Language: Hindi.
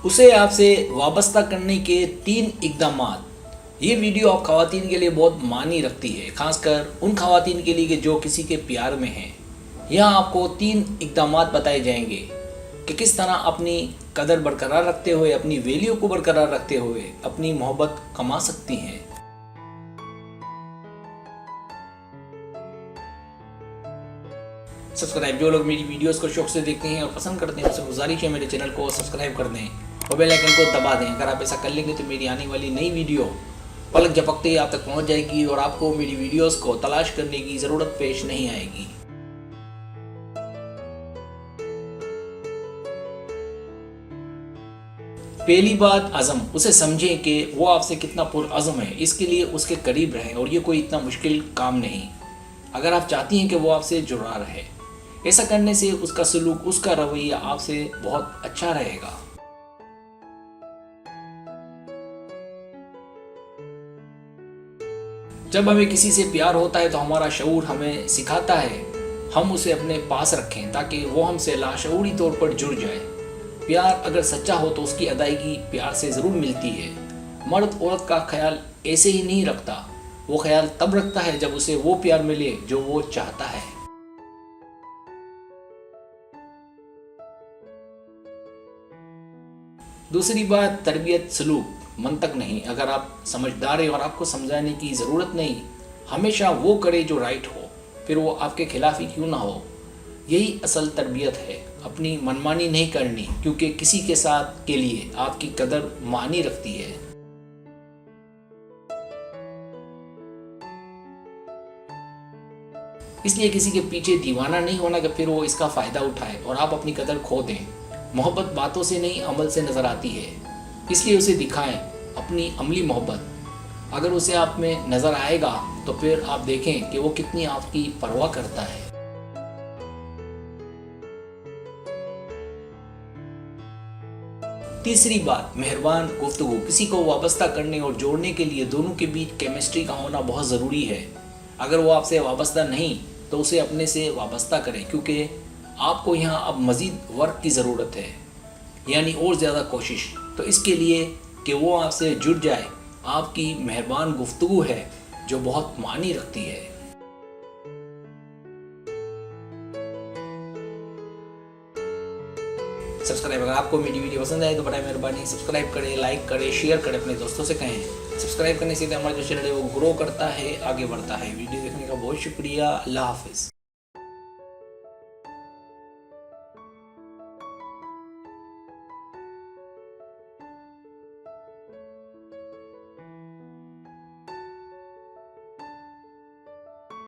उसे आपसे वाबस्ता करने के 3 इक़दामात। ये वीडियो आप ख़वातीन के लिए बहुत मानी रखती है, ख़ासकर उन ख़वातीन के लिए कि जो किसी के प्यार में हैं। यहाँ आपको 3 इक़दामात बताए जाएंगे कि किस तरह अपनी कदर बरकरार रखते हुए, अपनी वैल्यू को बरकरार रखते हुए अपनी मोहब्बत कमा सकती हैं। सब्सक्राइब, जो लोग मेरी वीडियोस को शौक से देखते हैं और पसंद करते हैं उनसे गुजारिश है मेरे चैनल को सब्सक्राइब कर दें और बेल आइकन को दबा दें। अगर आप ऐसा कर लेंगे तो मेरी आने वाली नई वीडियो पलक झपकते ही आप तक पहुंच जाएगी और आपको मेरी वीडियोस को तलाश करने की ज़रूरत पेश नहीं आएगी। पहली बात, अज़म। उसे समझें कि वो आपसे कितना पुरअज़म है, इसके लिए उसके करीब रहें और ये कोई इतना मुश्किल काम नहीं। अगर आप चाहती हैं कि वो आपसे जुड़ा रहे, ऐसा करने से उसका सलूक, उसका रवैया आपसे बहुत अच्छा रहेगा। जब हमें किसी से प्यार होता है तो हमारा शऊर हमें सिखाता है हम उसे अपने पास रखें ताकि वो हमसे लाशऊरी तौर पर जुड़ जाए। प्यार अगर सच्चा हो तो उसकी अदायगी प्यार से ज़रूर मिलती है। मर्द औरत का ख्याल ऐसे ही नहीं रखता, वो ख्याल तब रखता है जब उसे वो प्यार मिले जो वो चाहता है। दूसरी बात, तरबियत सलूक, मंतक नहीं। अगर आप समझदार हैं और आपको समझाने की ज़रूरत नहीं, हमेशा वो करे जो राइट हो, फिर वो आपके खिलाफ ही क्यों ना हो। यही असल तरबियत है, अपनी मनमानी नहीं करनी, क्योंकि किसी के साथ के लिए आपकी कदर मानी रखती है। इसलिए किसी के पीछे दीवाना नहीं होना कि फिर वो इसका फ़ायदा उठाए और आप अपनी कदर खो दें। मोहब्बत बातों से नहीं, अमल से नज़र आती है, इसलिए उसे दिखाएं अपनी अमली मोहब्बत। अगर उसे आप में नज़र आएगा तो फिर आप देखें कि वो कितनी आपकी परवाह करता है। तीसरी बात, मेहरबान गुफ्तगू। किसी को वाबस्ता करने और जोड़ने के लिए दोनों के बीच केमिस्ट्री का होना बहुत ज़रूरी है। अगर वो आपसे वाबस्ता नहीं तो उसे अपने से वाबस्ता करें, क्योंकि आपको यहाँ अब मज़ीद वर्क की ज़रूरत है, यानी और ज़्यादा कोशिश। तो इसके लिए कि वो आपसे जुड़ जाए, आपकी मेहरबान गुफ्तगू है जो बहुत मानी रखती है। सब्सक्राइब, अगर आपको मेरी वीडियो पसंद आए तो बड़ा मेहरबानी सब्सक्राइब करें, लाइक करें, शेयर करें, अपने दोस्तों से कहें। सब्सक्राइब करने से हमारा जो चैनल है वो ग्रो करता है, आगे बढ़ता है। वीडियो देखने का बहुत शुक्रिया। अल्लाह हाफिज़।